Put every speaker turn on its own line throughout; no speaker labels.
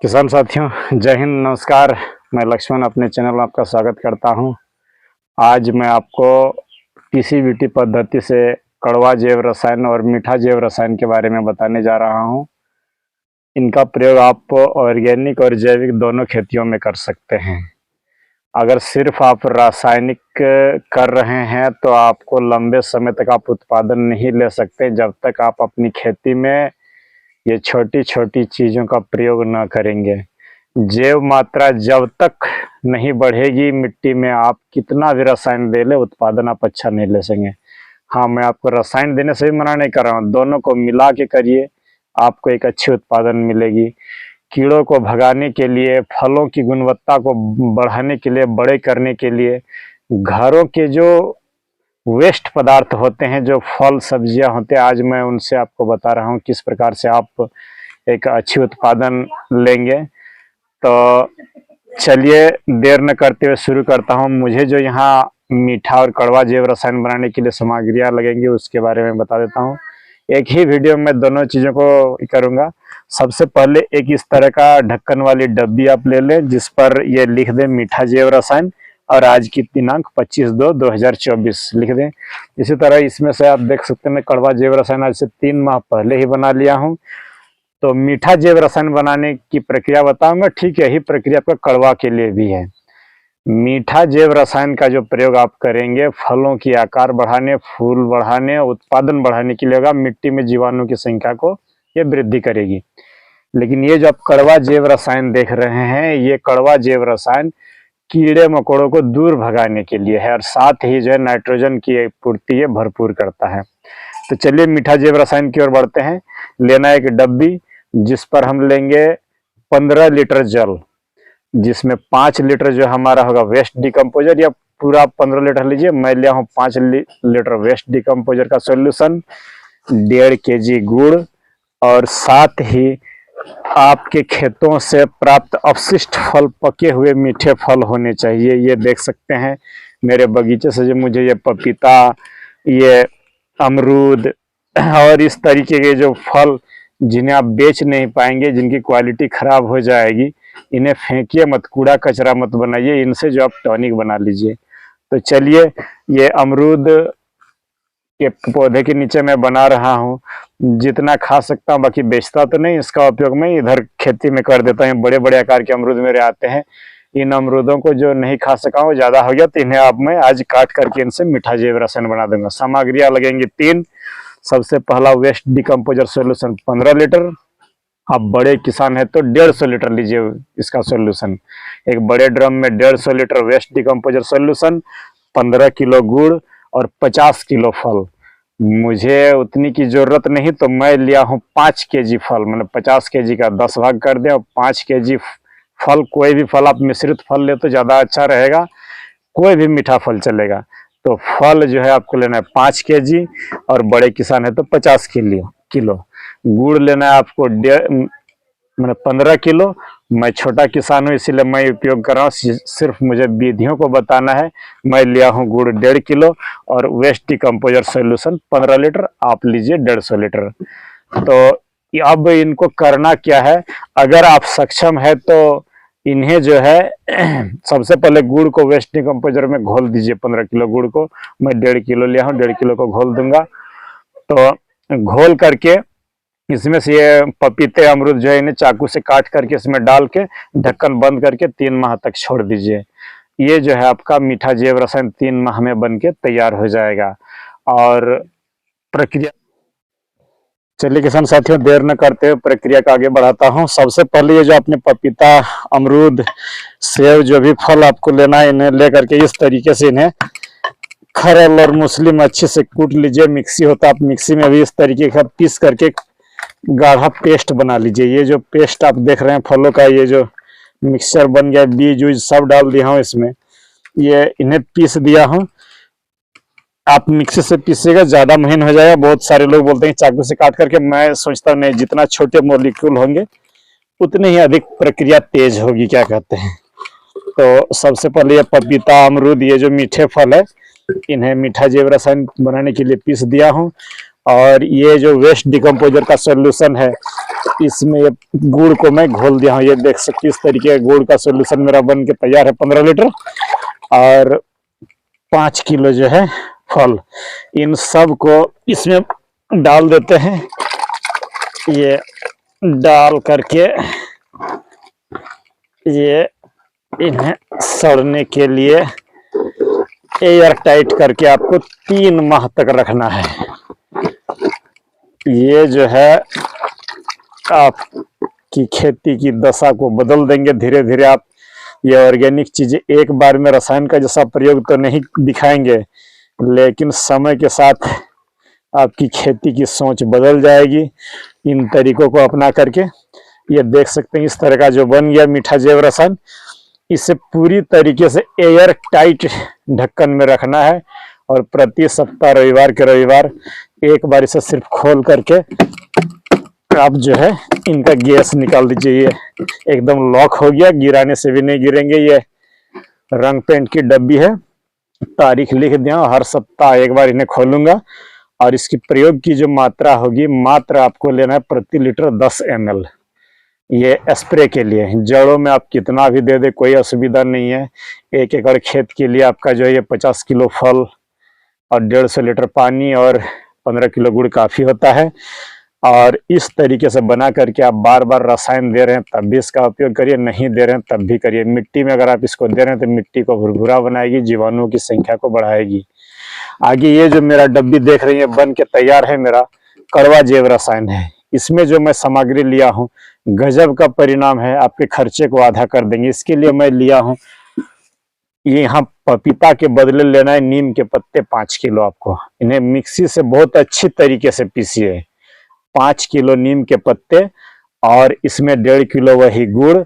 किसान साथियों, जय हिंद, नमस्कार। मैं लक्ष्मण अपने चैनल में आपका स्वागत करता हूं। आज मैं आपको पीसीबीटी पद्धति से कड़वा जैव रसायन और मीठा जैव रसायन के बारे में बताने जा रहा हूं। इनका प्रयोग आप ऑर्गेनिक और जैविक दोनों खेतियों में कर सकते हैं। अगर सिर्फ आप रासायनिक कर रहे हैं तो आपको लंबे समय तक आप उत्पादन नहीं ले सकते जब तक आप अपनी खेती में ये छोटी छोटी चीज़ों का प्रयोग न करेंगे। जैव मात्रा जब तक नहीं बढ़ेगी मिट्टी में, आप कितना भी रसायन दे ले उत्पादन आप अच्छा नहीं ले सकेंगे। हाँ, मैं आपको रसायन देने से भी मना नहीं कर रहा हूँ, दोनों को मिला के करिए, आपको एक अच्छी उत्पादन मिलेगी। कीड़ों को भगाने के लिए, फलों की गुणवत्ता को बढ़ाने के लिए, बड़े करने के लिए, घरों के जो वेस्ट पदार्थ होते हैं, जो फल सब्जियां होते हैं, आज मैं उनसे आपको बता रहा हूं किस प्रकार से आप एक अच्छी उत्पादन लेंगे। तो चलिए देर न करते हुए शुरू करता हूं। मुझे जो यहाँ मीठा और कड़वा जैव रसायन बनाने के लिए सामग्रियां लगेंगी उसके बारे में बता देता हूं। एक ही वीडियो में दोनों चीज़ों को करूंगा। सबसे पहले एक इस तरह का ढक्कन वाली डब्बी आप ले लें जिस पर ये लिख दें मीठा जैव रसायन और आज की दिनांक 25/2/2024 लिख दें। इसी तरह इसमें से आप देख सकते हैं मैं कड़वा जैव रसायन आज से 3 माह पहले ही बना लिया हूं। तो मीठा जैव रसायन बनाने की प्रक्रिया बताऊंगा, ठीक है, यही प्रक्रिया आपका कड़वा के लिए भी है। मीठा जैव रसायन का जो प्रयोग आप करेंगे फलों की आकार बढ़ाने, फूल बढ़ाने, उत्पादन बढ़ाने के लिए होगा। मिट्टी में जीवाणु की संख्या को ये वृद्धि करेगी। लेकिन ये जो आप कड़वा जैव रसायन देख रहे हैं, ये कड़वा जैव रसायन कीड़े मकोड़ों को दूर भगाने के लिए है और साथ ही जो है नाइट्रोजन की पूर्ति ये भरपूर करता है। तो चलिए मीठा जैव रसायन की ओर बढ़ते हैं। लेना एक डब्बी जिस पर हम लेंगे 15 लीटर जल, जिसमें 5 लीटर जो हमारा होगा वेस्ट डिकम्पोजर, या पूरा 15 लीटर लीजिए। मैं लिया हूँ 5 लीटर वेस्ट डिकम्पोजर का सॉल्यूशन, 1.5 kg गुड़ और साथ ही आपके खेतों से प्राप्त अवशिष्ट फल, पके हुए मीठे फल होने चाहिए। ये देख सकते हैं मेरे बगीचे से जो मुझे ये पपीता, ये अमरूद और इस तरीके के जो फल जिन्हें आप बेच नहीं पाएंगे, जिनकी क्वालिटी खराब हो जाएगी, इन्हें फेंकिए मत, कूड़ा कचरा मत बनाइए, इनसे जो आप टॉनिक बना लीजिए। तो चलिए ये अमरूद के पौधे के नीचे मैं बना रहा हूँ, जितना खा सकता हूँ, बाकी बेचता तो नहीं, इसका उपयोग मैं इधर खेती में कर देता हूँ। बड़े बड़े आकार के अमरूद मेरे आते हैं। इन अमरूदों को जो नहीं खा सका हूँ, ज्यादा हो गया, तो इन्हें अब मैं आज काट करके इनसे मीठा जैव रसायन बना दूंगा। सामग्रियां लगेंगी 3। सबसे पहला वेस्ट डिकम्पोजर सोल्यूशन 15 लीटर। आप बड़े किसान है तो 150 लीटर लीजिए इसका सोल्यूशन। एक बड़े ड्रम में 150 litre waste decomposer solution, 15 kilo गुड़ और 50 किलो फल। मुझे उतनी की जरूरत नहीं तो मैं लिया हूँ 5 kg फल, मैंने 50 kg का 10 भाग कर दिया और 5 kg फल। कोई भी फल आप मिश्रित फल ले तो ज़्यादा अच्छा रहेगा, कोई भी मीठा फल चलेगा। तो फल जो है आपको लेना है 5 kg और बड़े किसान है तो 50 किलो। गुड़ लेना है आपको मैंने 15 किलो। मैं छोटा किसान हूँ इसीलिए मैं उपयोग कर रहा हूँ, सिर्फ मुझे विधियों को बताना है। मैं लिया हूँ गुड़ 1.5 किलो और वेस्ट डिकम्पोजर सोल्यूशन 15 लीटर, आप लीजिए 150 लीटर। तो अब इनको करना क्या है, अगर आप सक्षम है तो इन्हें जो है सबसे पहले गुड़ को वेस्ट डिकम्पोजर में घोल दीजिए। 15 किलो गुड़ को मैं 1.5 किलो लिया हूँ, 1.5 किलो को घोल दूंगा। तो घोल करके इसमें से ये पपीते अमरूद जो है इन्हें चाकू से काट करके इसमें डाल के ढक्कन बंद करके 3 माह तक छोड़ दीजिए। ये जो है आपका मीठा जैव रसायन 3 माह में बन के तैयार हो जाएगा। और प्रक्रिया, चलिए किसान साथियों देर न करते हुए प्रक्रिया का आगे बढ़ाता हूँ। सबसे पहले ये जो आपने पपीता, अमरूद, सेब, जो भी फल आपको लेना है, इन्हें ले करके इस तरीके से इन्हें खरल और मूसली में अच्छे से कूट लीजिए। मिक्सी होता है, आप मिक्सी में भी इस तरीके का पीस करके गाढ़ा पेस्ट बना लीजिए। ये जो पेस्ट आप देख रहे हैं फलों का, ये जो मिक्सचर बन गया, बीज उज सब डाल दिया हूँ इसमें, ये इन्हें पीस दिया हूँ। आप मिक्सी से पीसिएगा, ज्यादा महीन हो जाएगा। बहुत सारे लोग बोलते हैं चाकू से काट करके, मैं सोचता हूँ नहीं, जितना छोटे मॉलिक्यूल होंगे उतनी ही अधिक प्रक्रिया तेज होगी, क्या कहते हैं। तो सबसे पहले ये पपीता, अमरूद, ये जो मीठे फल है, इन्हें मीठा जैव रसायन बनाने के लिए पीस दिया हूँ। और ये जो वेस्ट डिकम्पोजर का सोल्यूशन है, इसमें ये गुड़ को मैं घोल दिया हूँ। ये देख सकते इस तरीके का गुड़ का सोल्यूशन मेरा बन के तैयार है 15 लीटर और 5 किलो जो है फल। इन सब को इसमें डाल देते हैं। ये डाल करके ये इन्हें सड़ने के लिए एयर टाइट करके आपको 3 माह तक रखना है। ये जो है आपकी खेती की दशा को बदल देंगे धीरे धीरे। आप ये ऑर्गेनिक चीजें एक बार में रसायन का जैसा प्रयोग तो नहीं दिखाएंगे, लेकिन समय के साथ आपकी खेती की सोच बदल जाएगी इन तरीकों को अपना करके। ये देख सकते हैं इस तरह का जो बन गया मीठा जैव रसायन। इसे पूरी तरीके से एयर टाइट ढक्कन में रखना है और प्रति सप्ताह रविवार के रविवार एक बार इसे सिर्फ खोल करके आप जो है इनका गैस निकाल दीजिए। ये एकदम लॉक हो गया, गिराने से भी नहीं गिरेंगे। ये रंग पेंट की डब्बी है, तारीख लिख दिया। हर सप्ताह एक बार इन्हें खोलूंगा और इसकी प्रयोग की जो मात्रा होगी, मात्र आपको लेना है प्रति लीटर 10 ml। ये स्प्रे के लिए, जड़ों में आप कितना भी दे दे कोई असुविधा नहीं है। 1 एकड़ खेत के लिए आपका जो है ये 50 किलो फल और 150 लीटर पानी और 15 किलो गुड़ काफी होता है। और इस तरीके से बना करके आप बार बार रसायन दे रहे हैं तब भी इसका उपयोग करिए, नहीं दे रहे हैं तब भी करिए। मिट्टी में अगर आप इसको दे रहे हैं तो मिट्टी को भुरभुरा बनाएगी, जीवाणुओं की संख्या को बढ़ाएगी। आगे ये जो मेरा डब्बी देख रही है बन के तैयार है, मेरा कड़वा जैव रसायन है। इसमें जो मैं सामग्री लिया हूँ गजब का परिणाम है, आपके खर्चे को आधा कर देंगे। इसके लिए मैं लिया हूँ, ये यहाँ पपीता के बदले लेना है नीम के पत्ते 5 किलो। आपको इन्हें मिक्सी से बहुत अच्छी तरीके से पीसिए। 5 किलो नीम के पत्ते और इसमें 1.5 किलो वही गुड़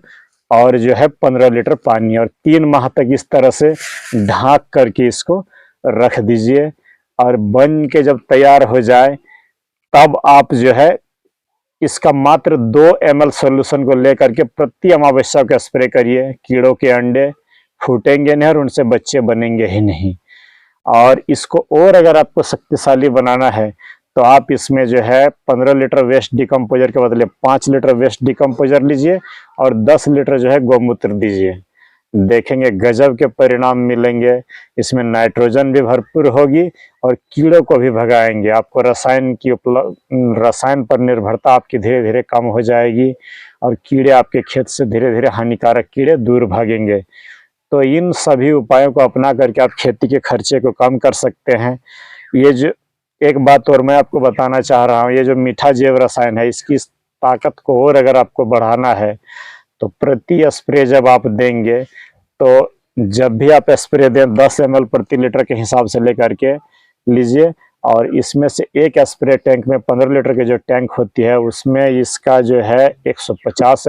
और जो है 15 लीटर पानी, और 3 माह तक इस तरह से ढाक करके इसको रख दीजिए। और बन के जब तैयार हो जाए तब आप जो है इसका मात्र 2 ml सोल्यूशन को लेकर के प्रति अमावस्या को स्प्रे करिए। कीड़ों के अंडे फूटेंगे नहीं और उनसे बच्चे बनेंगे ही नहीं। और इसको और अगर आपको शक्तिशाली बनाना है तो आप इसमें जो है 15 लीटर वेस्ट डिकम्पोजर के बदले 5 लीटर वेस्ट डिकम्पोजर लीजिए और 10 लीटर जो है गौमूत्र दीजिए। देखेंगे गजब के परिणाम मिलेंगे। इसमें नाइट्रोजन भी भरपूर होगी और कीड़ों को भी भगाएंगे। आपको रसायन पर निर्भरता आपकी धीरे धीरे कम हो जाएगी और कीड़े आपके खेत से धीरे धीरे हानिकारक कीड़े दूर भागेंगे। तो इन सभी उपायों को अपना करके आप खेती के खर्चे को कम कर सकते हैं। ये जो एक बात और मैं आपको बताना चाह रहा हूँ, ये जो मीठा जैव रसायन है इसकी ताकत को और अगर आपको बढ़ाना है तो प्रति स्प्रे जब आप देंगे तो जब भी आप स्प्रे दें 10 ml प्रति लीटर के हिसाब से लेकर के लीजिए। और इसमें से एक स्प्रे टैंक में 15 लीटर की जो टैंक होती है उसमें इसका जो है 150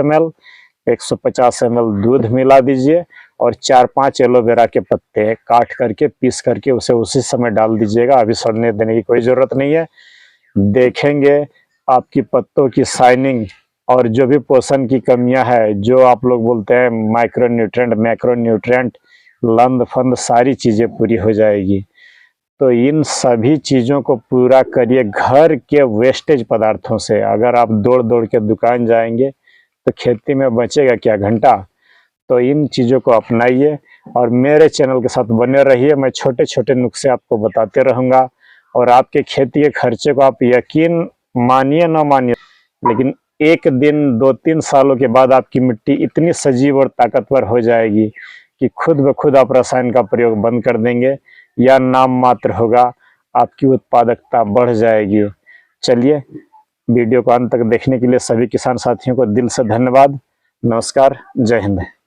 ml दूध मिला दीजिए और 4-5 एलोवेरा के पत्ते काट करके पीस करके उसे उसी समय डाल दीजिएगा। अभी सड़ने देने की कोई जरूरत नहीं है। देखेंगे आपकी पत्तों की शाइनिंग और जो भी पोषण की कमियां है, जो आप लोग बोलते हैं माइक्रो न्यूट्रिएंट, मैक्रो न्यूट्रिएंट, लंद फंद, सारी चीजें पूरी हो जाएगी। तो इन सभी चीजों को पूरा करिए घर के वेस्टेज पदार्थों से। अगर आप दौड़ दौड़ के दुकान जाएंगे तो खेती में बचेगा क्या घंटा। तो इन चीजों को अपनाइए और मेरे चैनल के साथ बने रहिए। मैं छोटे छोटे नुस्खे आपको बताते रहूंगा और आपके खेती के खर्चे को आप यकीन मानिए ना मानिए, लेकिन 1 दिन 2-3 सालों के बाद आपकी मिट्टी इतनी सजीव और ताकतवर हो जाएगी कि खुद ब खुद आप रसायन का प्रयोग बंद कर देंगे या नाम मात्र होगा, आपकी उत्पादकता बढ़ जाएगी। चलिए, वीडियो को अंत तक देखने के लिए सभी किसान साथियों को दिल से धन्यवाद। नमस्कार, जय हिंद।